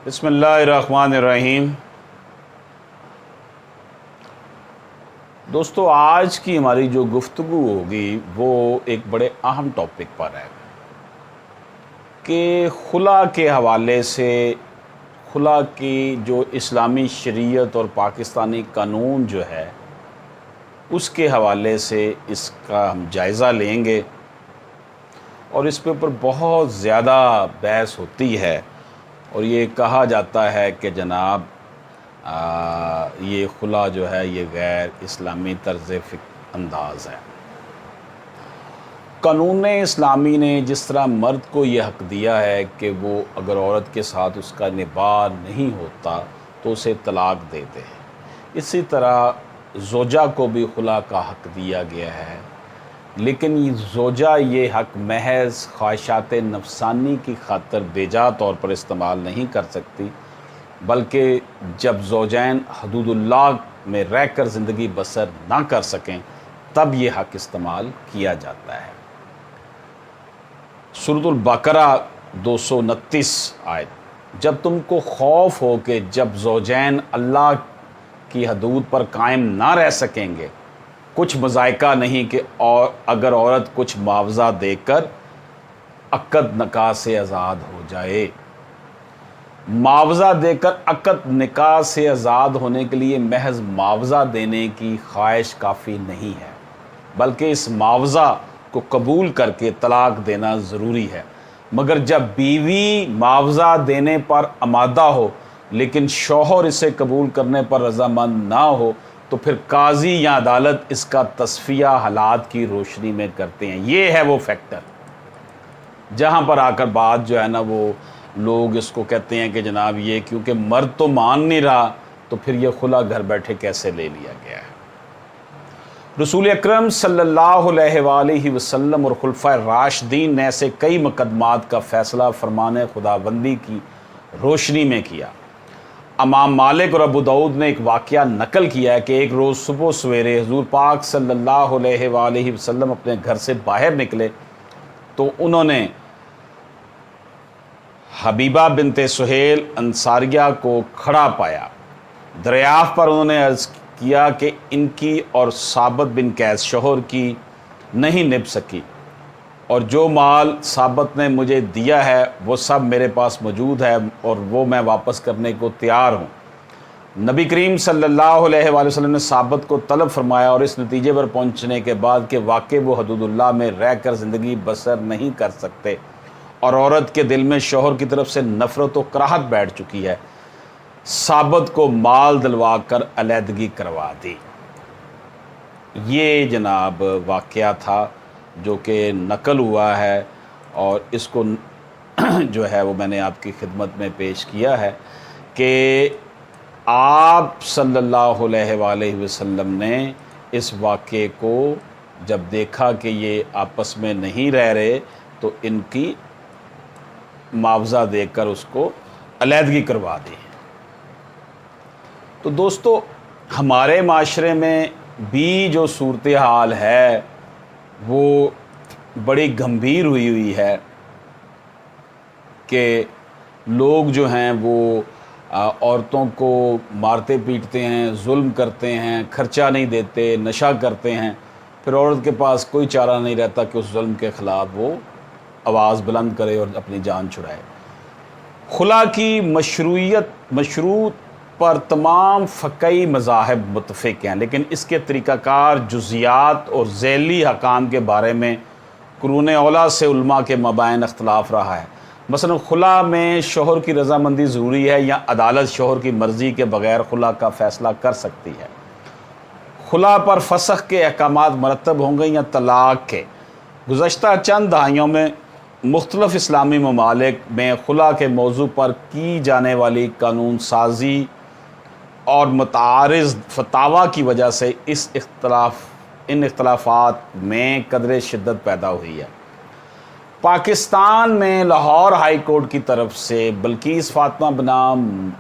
بسم اللہ الرحمن الرحیم۔ دوستو، آج کی ہماری جو گفتگو ہوگی وہ ایک بڑے اہم ٹاپک پر ہے کہ خلا کے حوالے سے خلا کی جو اسلامی شریعت اور پاکستانی قانون جو ہے اس کے حوالے سے اس کا ہم جائزہ لیں گے، اور اس کے اوپر بہت زیادہ بحث ہوتی ہے، اور یہ کہا جاتا ہے کہ جناب یہ خلا جو ہے یہ غیر اسلامی طرز انداز ہے۔ قانون اسلامی نے جس طرح مرد کو یہ حق دیا ہے کہ وہ اگر عورت کے ساتھ اس کا نباہ نہیں ہوتا تو اسے طلاق دے دے، اسی طرح زوجہ کو بھی خلا کا حق دیا گیا ہے، لیکن زوجہ یہ حق محض خواہشات نفسانی کی خاطر بیجا طور پر استعمال نہیں کر سکتی، بلکہ جب زوجین حدود اللہ میں رہ کر زندگی بسر نہ کر سکیں تب یہ حق استعمال کیا جاتا ہے۔ سورۃ البقرہ 229 آیت: جب تم کو خوف ہو کہ جب زوجین اللہ کی حدود پر قائم نہ رہ سکیں گے، کچھ مذائقہ نہیں کہ اگر عورت کچھ معاوضہ دے کر عقد نکاح سے آزاد ہو جائے۔ معاوضہ دے کر عقد نکاح سے آزاد ہونے کے لیے محض معاوضہ دینے کی خواہش کافی نہیں ہے، بلکہ اس معاوضہ کو قبول کر کے طلاق دینا ضروری ہے۔ مگر جب بیوی معاوضہ دینے پر آمادہ ہو لیکن شوہر اسے قبول کرنے پر رضامند نہ ہو تو پھر قاضی یا عدالت اس کا تصفیہ حالات کی روشنی میں کرتے ہیں۔ یہ ہے وہ فیکٹر جہاں پر آ کر بات جو ہے نا وہ لوگ اس کو کہتے ہیں کہ جناب یہ کیونکہ مرد تو مان نہیں رہا تو پھر یہ خلا گھر بیٹھے کیسے لے لیا گیا ہے۔ رسول اکرم صلی اللہ علیہ وآلہ وسلم اور خلفائے راشدین نے ایسے کئی مقدمات کا فیصلہ فرمان خداوندی کی روشنی میں کیا۔ امام مالک اور ابو داؤد نے ایک واقعہ نقل کیا ہے کہ ایک روز صبح سویرے حضور پاک صلی اللہ علیہ وآلہ وسلم اپنے گھر سے باہر نکلے تو انہوں نے حبیبہ بنت سہیل انصاریہ کو کھڑا پایا۔ دریافت پر انہوں نے عرض کیا کہ ان کی اور ثابت بن قیس شوہر کی نہیں نبھ سکی، اور جو مال ثابت نے مجھے دیا ہے وہ سب میرے پاس موجود ہے اور وہ میں واپس کرنے کو تیار ہوں۔ نبی کریم صلی اللہ علیہ وآلہ وسلم نے ثابت کو طلب فرمایا، اور اس نتیجے پر پہنچنے کے بعد کہ واقع وہ حدود اللہ میں رہ کر زندگی بسر نہیں کر سکتے اور عورت کے دل میں شوہر کی طرف سے نفرت و کراہت بیٹھ چکی ہے، ثابت کو مال دلوا کر علیحدگی کروا دی۔ یہ جناب واقعہ تھا جو کہ نقل ہوا ہے، اور اس کو جو ہے وہ میں نے آپ کی خدمت میں پیش کیا ہے کہ آپ صلی اللہ علیہ وآلہ وسلم نے اس واقعے کو جب دیکھا کہ یہ آپس میں نہیں رہ رہے تو ان کی معاوضہ دے کر اس کو علیحدگی کروا دی۔ تو دوستو، ہمارے معاشرے میں بھی جو صورتحال ہے وہ بڑی گمبھیر ہوئی ہے کہ لوگ جو ہیں وہ عورتوں کو مارتے پیٹتے ہیں، ظلم کرتے ہیں، خرچہ نہیں دیتے، نشہ کرتے ہیں، پھر عورت کے پاس کوئی چارہ نہیں رہتا کہ اس ظلم کے خلاف وہ آواز بلند کرے اور اپنی جان چھڑائے۔ خلا کی مشروط پر تمام فقہی مذاہب متفق ہیں، لیکن اس کے طریقہ کار، جزیات اور ذیلی حکام کے بارے میں قرون اولیٰ سے علماء کے مابین اختلاف رہا ہے۔ مثلا خلا میں شوہر کی رضامندی ضروری ہے یا عدالت شوہر کی مرضی کے بغیر خلا کا فیصلہ کر سکتی ہے؟ خلا پر فسخ کے احکامات مرتب ہوں گے یا طلاق کے؟ گزشتہ چند دہائیوں میں مختلف اسلامی ممالک میں خلا کے موضوع پر کی جانے والی قانون سازی اور متعارض فتاویٰ کی وجہ سے ان اختلافات میں قدر شدت پیدا ہوئی ہے۔ پاکستان میں لاہور ہائی کورٹ کی طرف سے بلقیس فاطمہ بنام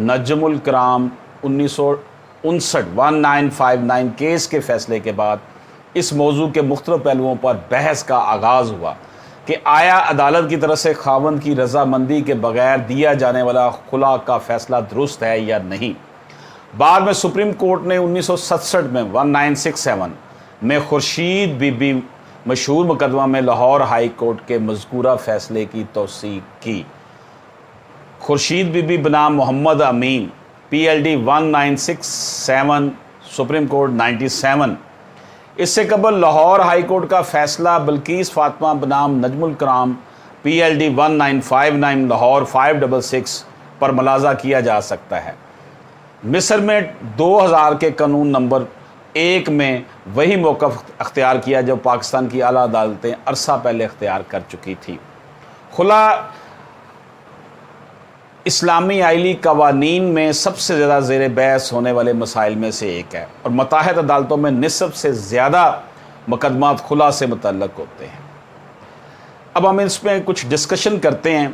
نجم الکرام 1959 کیس کے فیصلے کے بعد اس موضوع کے مختلف پہلوؤں پر بحث کا آغاز ہوا کہ آیا عدالت کی طرف سے خاوند کی رضامندی کے بغیر دیا جانے والا خلا کا فیصلہ درست ہے یا نہیں۔ بعد میں سپریم کورٹ نے 1967 میں 1967 میں خورشید بی بی مشہور مقدمہ میں لاہور ہائی کورٹ کے مذکورہ فیصلے کی توثیق کی۔ خورشید بی بی بنام Muhammad Amin PLD 1967 supreme court 97۔ اس سے قبل لاہور ہائی کورٹ کا فیصلہ بلقیس فاطمہ بنام نجم الکرام PLD 1959 لاہور 566 پر ملاحظہ کیا جا سکتا ہے۔ مصر میں 2000 کے قانون نمبر 1 میں وہی موقف اختیار کیا جو پاکستان کی اعلیٰ عدالتیں عرصہ پہلے اختیار کر چکی تھی۔ خلا اسلامی آئلی قوانین میں سب سے زیادہ زیر بحث ہونے والے مسائل میں سے ایک ہے اور متحد عدالتوں میں نصف سے زیادہ مقدمات خلا سے متعلق ہوتے ہیں۔ اب ہم اس میں کچھ ڈسکشن کرتے ہیں۔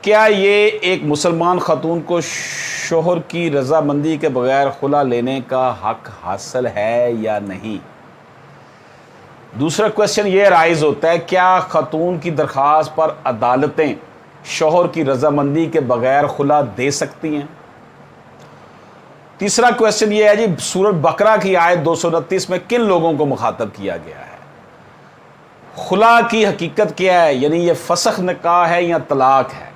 کیا یہ ایک مسلمان خاتون کو شوہر کی رضامندی کے بغیر خلا لینے کا حق حاصل ہے یا نہیں؟ دوسرا کویشچن یہ رائز ہوتا ہے، کیا خاتون کی درخواست پر عدالتیں شوہر کی رضامندی کے بغیر خلا دے سکتی ہیں؟ تیسرا کویشچن یہ ہے جی، سورۃ بقرہ کی آیت 229 میں کن لوگوں کو مخاطب کیا گیا ہے؟ خلا کی حقیقت کیا ہے، یعنی یہ فسخ نکاح ہے یا طلاق ہے؟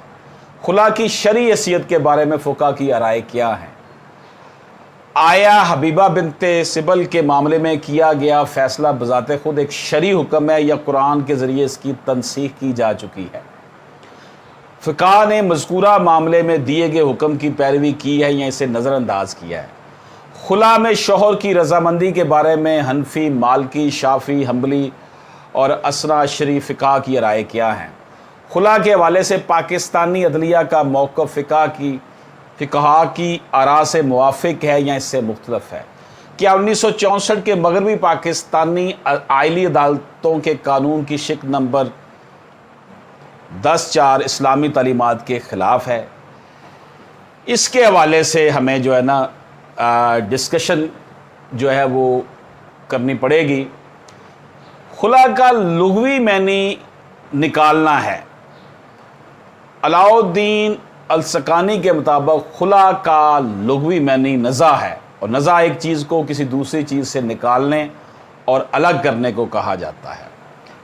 خلا کی شرعی حیثیت کے بارے میں فقہا کی رائے کیا ہے؟ آیا حبیبہ بنت سبل کے معاملے میں کیا گیا فیصلہ بذات خود ایک شرعی حکم ہے یا قرآن کے ذریعے اس کی تنسیخ کی جا چکی ہے؟ فقہا نے مذکورہ معاملے میں دیے گئے حکم کی پیروی کی ہے یا اسے نظر انداز کیا ہے؟ خلا میں شوہر کی رضامندی کے بارے میں حنفی، مالکی، شافعی، حنبلی اور اثنا عشری فقہا کی رائے کیا ہیں؟ خلا کے حوالے سے پاکستانی عدلیہ کا موقف فقہا کی آراء سے موافق ہے یا اس سے مختلف ہے؟ کیا 1964 کے مغربی پاکستانی آئلی عدالتوں کے قانون کی شق نمبر 10(4) اسلامی تعلیمات کے خلاف ہے؟ اس کے حوالے سے ہمیں جو ہے نا ڈسکشن جو ہے وہ کرنی پڑے گی۔ خلا کا لغوی معنی نکالنا ہے۔ علاء الدین السقانی کے مطابق خلا کا لغوی معنی نزع ہے، اور نزع ایک چیز کو کسی دوسری چیز سے نکالنے اور الگ کرنے کو کہا جاتا ہے۔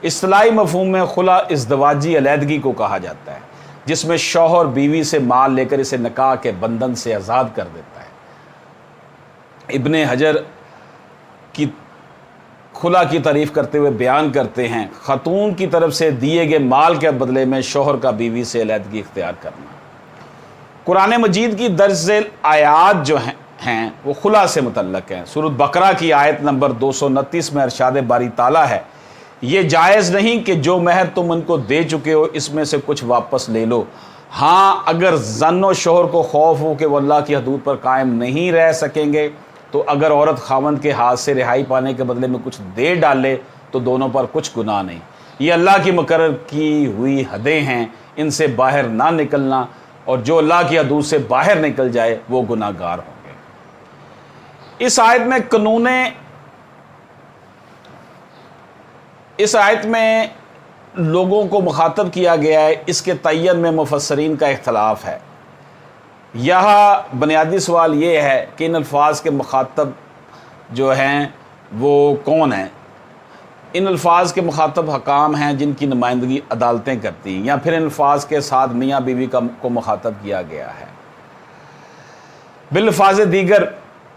اصطلاحی مفہوم میں خلا ازدواجی علیحدگی کو کہا جاتا ہے، جس میں شوہر بیوی سے مال لے کر اسے نکاح کے بندھن سے آزاد کر دیتا ہے۔ ابن حجر کی خلا کی تعریف کرتے ہوئے بیان کرتے ہیں، خاتون کی طرف سے دیے گئے مال کے بدلے میں شوہر کا بیوی سے علیحدگی اختیار کرنا۔ قرآن مجید کی درج ذیل آیات جو ہیں وہ خلا سے متعلق ہیں۔ سورۃ بقرہ کی آیت نمبر 229 میں ارشاد باری تعالیٰ ہے، یہ جائز نہیں کہ جو مہر تم ان کو دے چکے ہو اس میں سے کچھ واپس لے لو، ہاں اگر زن و شوہر کو خوف ہو کہ وہ اللہ کی حدود پر قائم نہیں رہ سکیں گے تو اگر عورت خاوند کے ہاتھ سے رہائی پانے کے بدلے میں کچھ دے ڈالے تو دونوں پر کچھ گناہ نہیں۔ یہ اللہ کی مقرر کی ہوئی حدیں ہیں، ان سے باہر نہ نکلنا، اور جو اللہ کی حدود سے باہر نکل جائے وہ گناہ گار ہوں گے۔ اس آیت میں لوگوں کو مخاطب کیا گیا ہے، اس کے تعین میں مفسرین کا اختلاف ہے۔ یہاں بنیادی سوال یہ ہے کہ ان الفاظ کے مخاطب جو ہیں وہ کون ہیں؟ ان الفاظ کے مخاطب حکام ہیں جن کی نمائندگی عدالتیں کرتی ہیں، یا پھر ان الفاظ کے ساتھ میاں بیوی کو مخاطب کیا گیا ہے؟ بالفاظ دیگر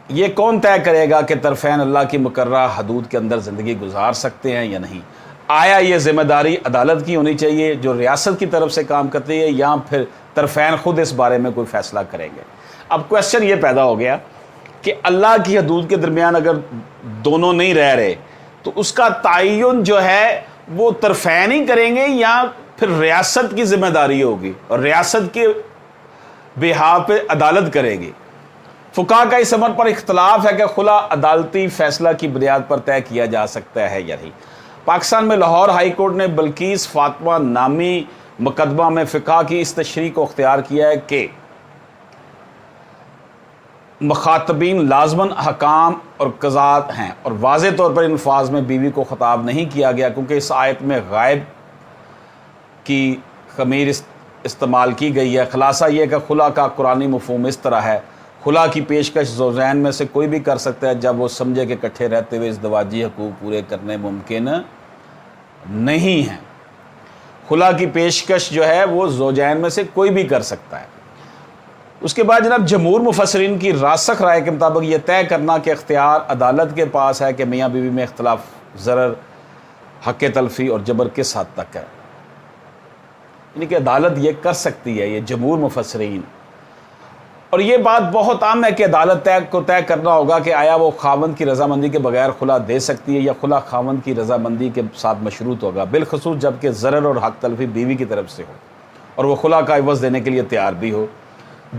یہ کون طے کرے گا کہ طرفین اللہ کی مقررہ حدود کے اندر زندگی گزار سکتے ہیں یا نہیں؟ آیا یہ ذمہ داری عدالت کی ہونی چاہیے جو ریاست کی طرف سے کام کرتی ہے، یا پھر طرفین خود اس بارے میں کوئی فیصلہ کریں گے؟ اب کویشچن یہ پیدا ہو گیا کہ اللہ کی حدود کے درمیان اگر دونوں نہیں رہ رہے تو اس کا تعین جو ہے وہ طرفین ہی کریں گے یا پھر ریاست کی ذمہ داری ہوگی اور ریاست کے بہاف پہ عدالت کرے گی؟ فقہا کا اس امر پر اختلاف ہے کہ خلا عدالتی فیصلہ کی بنیاد پر طے کیا جا سکتا ہے یا نہیں۔ پاکستان میں لاہور ہائی کورٹ نے بلقیس فاطمہ نامی مقدمہ میں فقہا کی اس تشریح کو اختیار کیا ہے کہ مخاطبین لازماً حکام اور قضات ہیں، اور واضح طور پر ان الفاظ میں بیوی کو خطاب نہیں کیا گیا کیونکہ اس آیت میں غائب کی خمیر استعمال کی گئی ہے۔ خلاصہ یہ کہ خلا کا قرآنی مفہوم اس طرح ہے، خلا کی پیشکش زوجین میں سے کوئی بھی کر سکتا ہے جب وہ سمجھے کہ اکٹھے رہتے ہوئے ازدواجی حقوق پورے کرنے ممکن نہیں ہیں۔ خلا کی پیشکش جو ہے وہ زوجین میں سے کوئی بھی کر سکتا ہے۔ اس کے بعد جناب جمہور مفسرین کی راسخ رائے کے مطابق یہ طے کرنا کہ اختیار عدالت کے پاس ہے کہ میاں بیوی میں اختلاف ضرر، حق تلفی اور جبر کس حد تک ہے، یعنی کہ عدالت یہ کر سکتی ہے، یہ جمہور مفسرین۔ اور یہ بات بہت عام ہے کہ عدالت کو طے کرنا ہوگا کہ آیا وہ خاوند کی رضامندی کے بغیر خلا دے سکتی ہے یا خلا خاوند کی رضامندی کے ساتھ مشروط ہوگا، بالخصوص جب کہ ضرر اور حق تلفی بیوی کی طرف سے ہو اور وہ خلا کا عوض دینے کے لیے تیار بھی ہو۔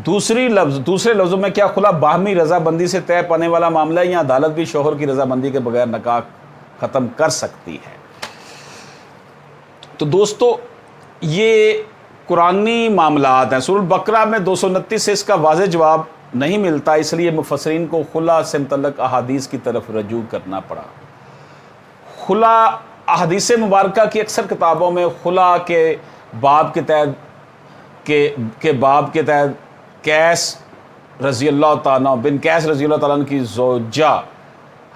دوسرے لفظوں میں کیا خلا باہمی رضامندی سے طے پانے والا معاملہ ہے یا عدالت بھی شوہر کی رضامندی کے بغیر نکاح ختم کر سکتی ہے؟ تو دوستو یہ قرآنی معاملات ہیں۔ سورۃ البقرہ میں 229 سے اس کا واضح جواب نہیں ملتا، اس لیے مفسرین کو خلا سے متعلق احادیث کی طرف رجوع کرنا پڑا۔ خلا احادیث مبارکہ کی اکثر کتابوں میں خلا کے باب کے تحت قیس رضی اللہ تعالیٰ بن قیس رضی اللہ تعالیٰ کی زوجہ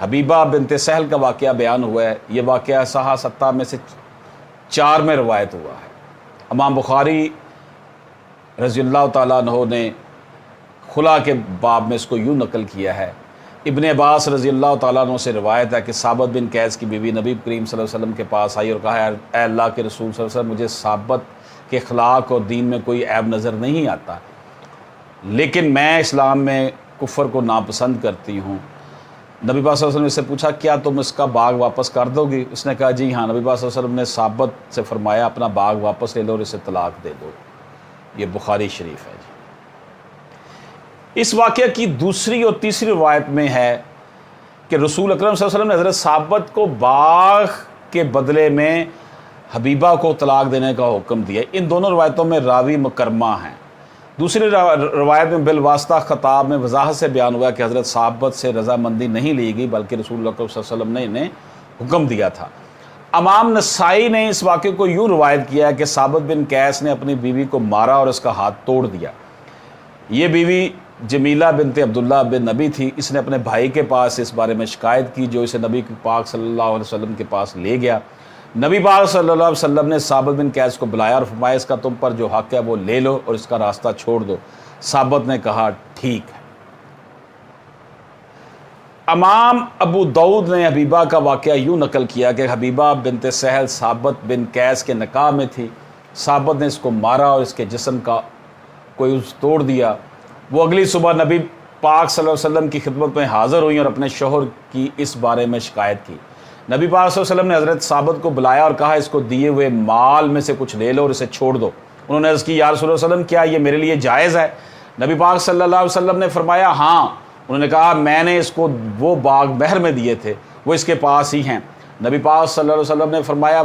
حبیبہ بنت سہل کا واقعہ بیان ہوا ہے۔ یہ واقعہ صحاح 7 میں سے 4 میں روایت ہوا ہے۔ امام بخاری رضی اللہ تعالیٰ عنہ نے خلا کے باب میں اس کو یوں نقل کیا ہے۔ ابن عباس رضی اللہ تعالیٰ عنہ سے روایت ہے کہ ثابت بن قیس کی بیوی نبی کریم صلی اللہ علیہ وسلم کے پاس آئی اور کہا، اے اللہ کے رسول صلی اللہ علیہ وسلم، مجھے ثابت کے اخلاق اور دین میں کوئی عیب نظر نہیں آتا، لیکن میں اسلام میں کفر کو ناپسند کرتی ہوں۔ نبی پاک صلی اللہ علیہ وسلم نے اس سے پوچھا، کیا تم اس کا باغ واپس کر دو گی؟ اس نے کہا جی ہاں۔ نبی پاک صلی اللہ علیہ وسلم نے ثابت سے فرمایا، اپنا باغ واپس لے لو اور اسے طلاق دے دو۔ یہ بخاری شریف ہے جی۔ اس واقعہ کی دوسری اور تیسری روایت میں ہے کہ رسول اکرم صلی اللہ علیہ وسلم نے حضرت ثابت کو باغ کے بدلے میں حبیبہ کو طلاق دینے کا حکم دیا۔ ان دونوں روایتوں میں راوی مکرمہ ہیں۔ دوسری روایت میں بالواسطہ خطاب میں وضاحت سے بیان ہوا کہ حضرت ثابت سے رضامندی نہیں لی گئی، بلکہ رسول اللہ صلی اللہ علیہ وسلم نے انہیں حکم دیا تھا۔ امام نسائی نے اس واقعے کو یوں روایت کیا ہے کہ ثابت بن قیس نے اپنی بیوی کو مارا اور اس کا ہاتھ توڑ دیا۔ یہ بیوی جمیلہ بنت عبداللہ بن نبی تھی۔ اس نے اپنے بھائی کے پاس اس بارے میں شکایت کی، جو اسے نبی پاک صلی اللہ علیہ وسلم کے پاس لے گیا۔ نبی پاک صلی اللہ علیہ وسلم نے ثابت بن قیس کو بلایا اور فرمایا، اس کا تم پر جو حق ہے وہ لے لو اور اس کا راستہ چھوڑ دو۔ ثابت نے کہا ٹھیک ہے۔ امام ابو داؤد نے حبیبہ کا واقعہ یوں نقل کیا کہ حبیبہ بنت سہل ثابت بن قیس کے نکاح میں تھی۔ ثابت نے اس کو مارا اور اس کے جسم کا کوئی عضو توڑ دیا۔ وہ اگلی صبح نبی پاک صلی اللہ علیہ وسلم کی خدمت میں حاضر ہوئیں اور اپنے شوہر کی اس بارے میں شکایت کی۔ نبی پاک صلی اللہ علیہ وسلم نے حضرت ثابت کو بلایا اور کہا، اس کو دیے ہوئے مال میں سے کچھ لے لو اور اسے چھوڑ دو۔ انہوں نے عرض کی، یا رسول اللہ صلی اللہ علیہ وسلم، کیا یہ میرے لیے جائز ہے؟ نبی پاک صلی اللہ علیہ وسلم نے فرمایا ہاں۔ انہوں نے کہا، میں نے اس کو وہ باغ مہر میں دیے تھے، وہ اس کے پاس ہی ہیں۔ نبی پاک صلی اللہ علیہ وسلم نے فرمایا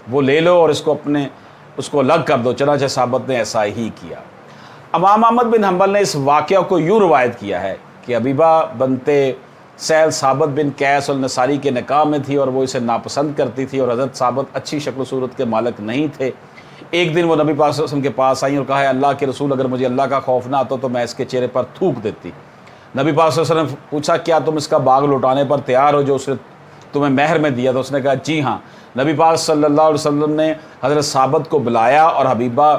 وہ لے لو اور اس کو الگ کر دو۔ چنانچہ ثابت نے ایسا ہی کیا۔ امام احمد بن حنبل نے اس واقعہ کو یوں روایت کیا ہے کہ حبیبہ بنت سہل ثابت بن قیس النصاری کے نکاح میں تھی اور وہ اسے ناپسند کرتی تھی، اور حضرت ثابت اچھی شکل و صورت کے مالک نہیں تھے۔ ایک دن وہ نبی پاک صلی اللہ علیہ وسلم کے پاس آئیں اور کہا، ہے اللہ کے رسول، اگر مجھے اللہ کا خوف نہ آتا تو میں اس کے چہرے پر تھوک دیتی۔ نبی پاک صلی اللہ علیہ وسلم نے پوچھا، کیا تم اس کا باغ لوٹانے پر تیار ہو جو اس نے تمہیں مہر میں دیا؟ تو اس نے کہا جی ہاں۔ نبی پاک صلی اللہ علیہ وسلم نے حضرت ثابت کو بلایا اور حبیبہ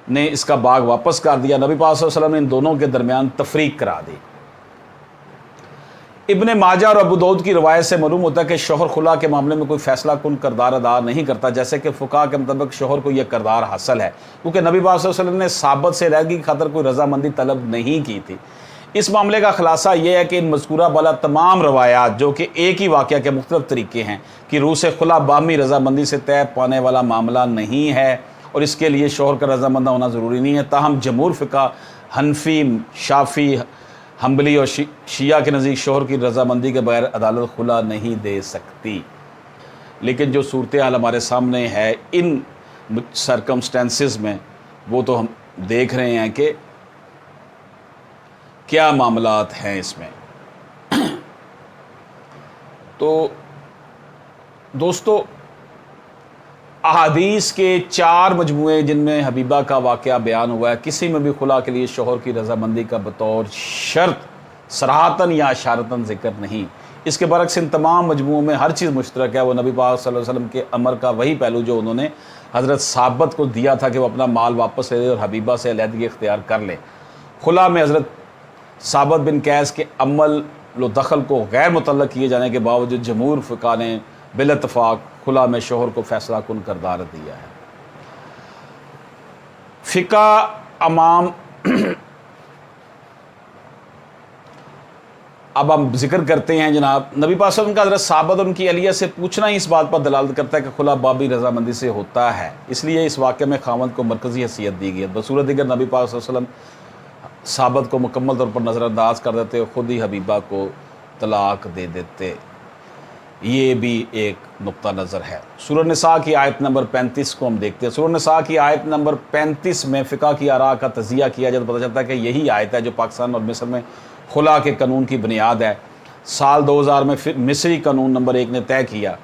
نے اس کا باغ واپس کر دیا۔ نبی پاک صلی اللہ علیہ وسلم نے ان دونوں کے درمیان تفریق کرا دی۔ ابن ماجہ اور ابو داؤد کی روایت سے معلوم ہوتا ہے کہ شوہر خلا کے معاملے میں کوئی فیصلہ کن کردار ادا نہیں کرتا، جیسے کہ فقہاء کے مطابق شوہر کو یہ کردار حاصل ہے، کیونکہ نبی پاک صلی اللہ علیہ وسلم نے ثابت سے رہگی کی خاطر کوئی رضامندی طلب نہیں کی تھی۔ اس معاملے کا خلاصہ یہ ہے کہ ان مذکورہ بالا تمام روایات، جو کہ ایک ہی واقعہ کے مختلف طریقے ہیں، کہ روح سے خلا باہمی رضامندی سے طے پانے والا معاملہ نہیں ہے اور اس کے لیے شوہر کا رضامندہ ہونا ضروری نہیں ہے۔ تاہم جمہور فقہ حنفی، شافعی، حنبلی اور شیعہ کے نزدیک شوہر کی رضامندی کے بغیر عدالت خلا نہیں دے سکتی۔ لیکن جو صورتحال ہمارے سامنے ہے ان سرکمسٹینسز میں، وہ تو ہم دیکھ رہے ہیں کہ کیا معاملات ہیں اس میں۔ تو دوستو، احادیث کے 4 مجموعے جن میں حبیبہ کا واقعہ بیان ہوا ہے، کسی میں بھی خلا کے لیے شوہر کی رضامندی کا بطور شرط صراحتاً یا اشارتاً ذکر نہیں۔ اس کے برعکس ان تمام مجموعوں میں ہر چیز مشترک ہے، وہ نبی پاک صلی اللہ علیہ وسلم کے امر کا وہی پہلو جو انہوں نے حضرت ثابت کو دیا تھا کہ وہ اپنا مال واپس لے لے اور حبیبہ سے علیحدگی اختیار کر لے۔ خلا میں حضرت ثابت بن قیس کے عمل و دخل کو غیر متعلق کیے جانے کے باوجود جمہور فقہاء نے بالاتفاق خلا میں شوہر کو فیصلہ کن قرار دیا ہے۔ فقہ امام اب ہم ذکر کرتے ہیں جناب، نبی پاک صلی اللہ علیہ وسلم کا حضرت ثابت اور ان کی اہلیہ سے پوچھنا ہی اس بات پر دلالت کرتا ہے کہ خلا بابی رضامندی سے ہوتا ہے، اس لیے اس واقعے میں خاوند کو مرکزی حیثیت دی گئی ہے۔ بصورت دیگر نبی پاک صلی اللہ علیہ وسلم ثابت کو مکمل طور پر نظر انداز کر دیتے اور خود ہی حبیبہ کو طلاق دے دیتے۔ یہ بھی ایک نقطہ نظر ہے۔ سورہ نساء کی آیت نمبر 35 کو ہم دیکھتے ہیں۔ سورہ نساء کی آیت نمبر 35 میں فقہ کی آراء کا تجزیہ کیا جب پتہ چلتا ہے کہ یہی آیت ہے جو پاکستان اور مصر میں خلا کے قانون کی بنیاد ہے۔ سال 2000 میں مصری قانون نمبر 1 نے طے کیا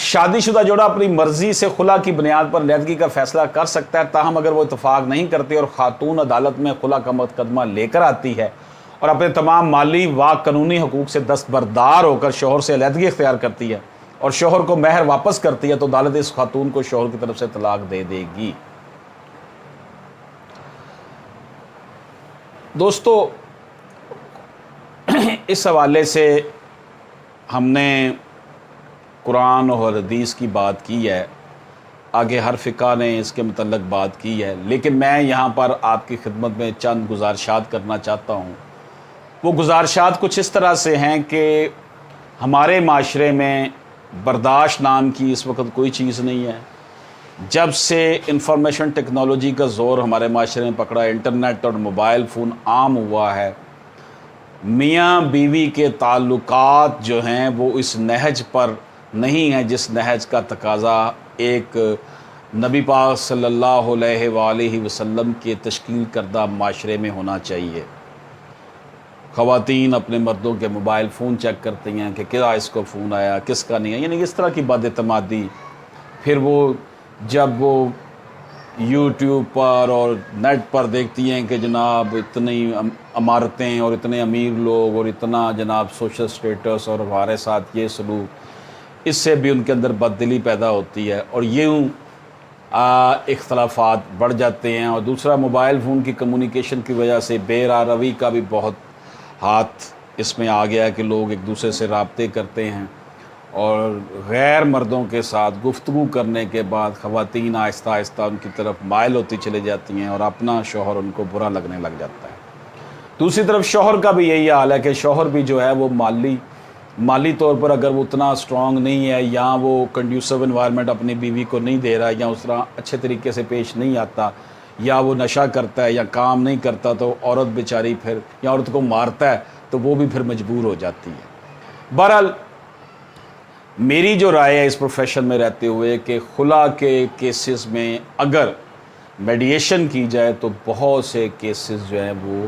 شادی شدہ جوڑا اپنی مرضی سے خلا کی بنیاد پر علیحدگی کا فیصلہ کر سکتا ہے، تاہم اگر وہ اتفاق نہیں کرتے اور خاتون عدالت میں خلا کا مقدمہ لے کر آتی ہے اور اپنے تمام مالی و قانونی حقوق سے دستبردار ہو کر شوہر سے علیحدگی اختیار کرتی ہے اور شوہر کو مہر واپس کرتی ہے تو عدالت اس خاتون کو شوہر کی طرف سے طلاق دے دے گی۔ دوستو، اس حوالے سے ہم نے قرآن اور حدیث کی بات کی ہے، آگے ہر فقہ نے اس کے متعلق بات کی ہے، لیکن میں یہاں پر آپ کی خدمت میں چند گزارشات کرنا چاہتا ہوں۔ وہ گزارشات کچھ اس طرح سے ہیں کہ ہمارے معاشرے میں برداشت نام کی اس وقت کوئی چیز نہیں ہے۔ جب سے انفارمیشن ٹیکنالوجی کا زور ہمارے معاشرے میں پکڑا، انٹرنیٹ اور موبائل فون عام ہوا ہے، میاں بیوی کے تعلقات جو ہیں وہ اس نہج پر نہیں ہیں جس نہج کا تقاضا ایک نبی پاک صلی اللہ علیہ وآلہ وسلم کے تشکیل کردہ معاشرے میں ہونا چاہیے۔ خواتین اپنے مردوں کے موبائل فون چیک کرتی ہیں کہ کیا اس کو فون آیا، کس کا نہیں ہے، یعنی اس طرح کی بد اعتمادی۔ پھر وہ جب وہ یوٹیوب پر اور نیٹ پر دیکھتی ہیں کہ جناب اتنی عمارتیں اور اتنے امیر لوگ اور اتنا جناب سوشل سٹیٹس اور ہمارے ساتھ یہ سلوک، اس سے بھی ان کے اندر بددلی پیدا ہوتی ہے اور یوں اختلافات بڑھ جاتے ہیں۔ اور دوسرا، موبائل فون کی کمیونیکیشن کی وجہ سے بے راہ روی کا بھی بہت ہاتھ اس میں آ گیا ہے کہ لوگ ایک دوسرے سے رابطے کرتے ہیں اور غیر مردوں کے ساتھ گفتگو کرنے کے بعد خواتین آہستہ آہستہ ان کی طرف مائل ہوتی چلے جاتی ہیں اور اپنا شوہر ان کو برا لگنے لگ جاتا ہے۔ دوسری طرف شوہر کا بھی یہی حال ہے کہ شوہر بھی جو ہے وہ مالی طور پر اگر وہ اتنا اسٹرانگ نہیں ہے یا وہ کنڈیوسو انوائرمنٹ اپنی بیوی کو نہیں دے رہا یا اس طرح اچھے طریقے سے پیش نہیں آتا یا وہ نشہ کرتا ہے یا کام نہیں کرتا تو عورت بیچاری پھر یا عورت کو مارتا ہے تو وہ بھی پھر مجبور ہو جاتی ہے۔ بہرحال میری جو رائے ہے اس پروفیشن میں رہتے ہوئے کہ خلا کے کیسز میں اگر میڈیشن کی جائے تو بہت سے کیسز جو ہیں وہ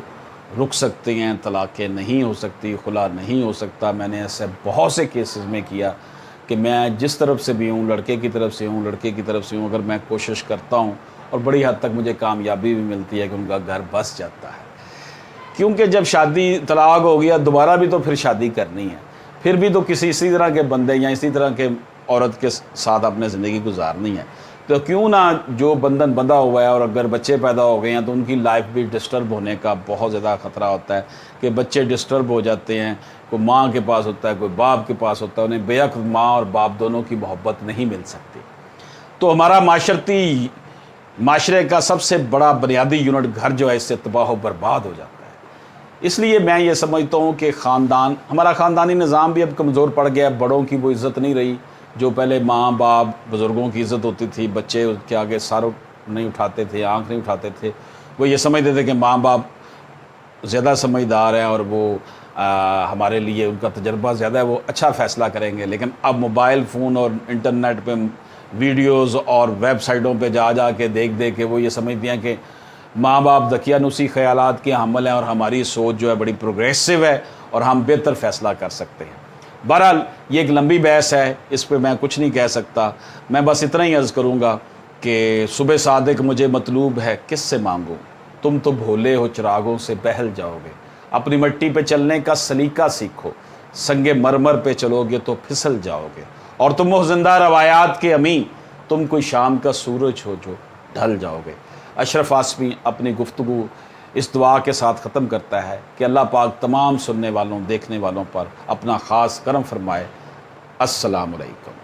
رک سکتے ہیں، طلاقیں نہیں ہو سکتی، خلا نہیں ہو سکتا۔ میں نے ایسے بہت سے کیسز میں کیا کہ میں جس طرف سے بھی ہوں، لڑکے کی طرف سے ہوں، لڑکے کی طرف سے ہوں، اگر میں کوشش کرتا ہوں اور بڑی حد تک مجھے کامیابی بھی ملتی ہے کہ ان کا گھر بس جاتا ہے، کیونکہ جب شادی طلاق ہو گیا دوبارہ بھی تو پھر شادی کرنی ہے، پھر بھی تو اسی طرح کے بندے یا اسی طرح کے عورت کے ساتھ اپنے زندگی گزارنی ہے، تو کیوں نہ جو بندھن بندھا ہوا ہے اور اگر بچے پیدا ہو گئے ہیں تو ان کی لائف بھی ڈسٹرب ہونے کا بہت زیادہ خطرہ ہوتا ہے کہ بچے ڈسٹرب ہو جاتے ہیں، کوئی ماں کے پاس ہوتا ہے، کوئی باپ کے پاس ہوتا ہے، انہیں بے عقل ماں اور باپ دونوں کی محبت نہیں مل سکتی۔ تو ہمارا معاشرے کا سب سے بڑا بنیادی یونٹ گھر جو ہے اس سے تباہ و برباد ہو جاتا ہے۔ اس لیے میں یہ سمجھتا ہوں کہ ہمارا خاندانی نظام بھی اب کمزور پڑ گیا ہے، بڑوں کی وہ عزت نہیں رہی جو پہلے ماں باپ بزرگوں کی عزت ہوتی تھی، بچے اس کے آگے سر نہیں اٹھاتے تھے، آنکھ نہیں اٹھاتے تھے، وہ یہ سمجھتے تھے کہ ماں باپ زیادہ سمجھدار ہیں اور وہ ہمارے لیے ان کا تجربہ زیادہ ہے، وہ اچھا فیصلہ کریں گے۔ لیکن اب موبائل فون اور انٹرنیٹ پہ ویڈیوز اور ویب سائٹوں پہ جا کے دیکھ کے وہ یہ سمجھتے ہیں کہ ماں باپ دقیانوسی خیالات کے حامل ہیں اور ہماری سوچ جو ہے بڑی پروگریسو ہے اور ہم بہتر فیصلہ کر سکتے ہیں۔ بہرحال یہ ایک لمبی بحث ہے، اس پہ میں کچھ نہیں کہہ سکتا، میں بس اتنا ہی عرض کروں گا کہ صبح صادق مجھے مطلوب ہے کس سے مانگوں، تم تو بھولے ہو چراغوں سے بہل جاؤ گے، اپنی مٹی پہ چلنے کا سلیقہ سیکھو، سنگ مرمر پہ چلو گے تو پھسل جاؤ گے، اور تم وہ زندہ روایات کے امیں، تم کوئی شام کا سورج ہو جو ڈھل جاؤ گے۔ اشرف آسمی اپنی گفتگو اس دعا کے ساتھ ختم کرتا ہے کہ اللہ پاک تمام سننے والوں دیکھنے والوں پر اپنا خاص کرم فرمائے۔ السلام علیکم۔